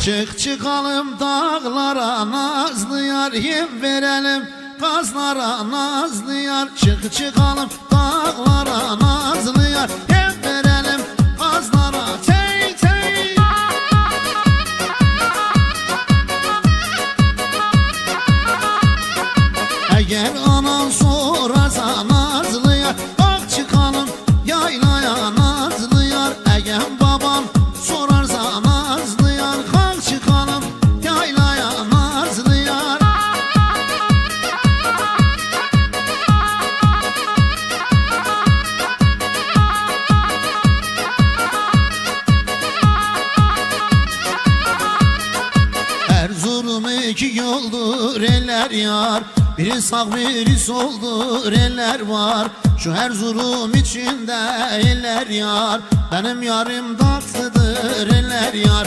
Çık çıkalım dağlara nazlı yar, yem verelim kazlara nazlı yar. Çık çıkalım dağlara nazlı yar, yem verelim kazlara. Tey tey. Eğer anan sorarsa nazlı yar, bak çıkalım yaylaya nazlı yar. Eğer baban sorarsa nazlı yar, kalk çıkalım yaylaya nazlı yar. Erzurum iki yoldur eller yar, biri sağ biri soldur eller var. Şu Erzurum içinde eller yar, benim yarım tatlıdır eller yar.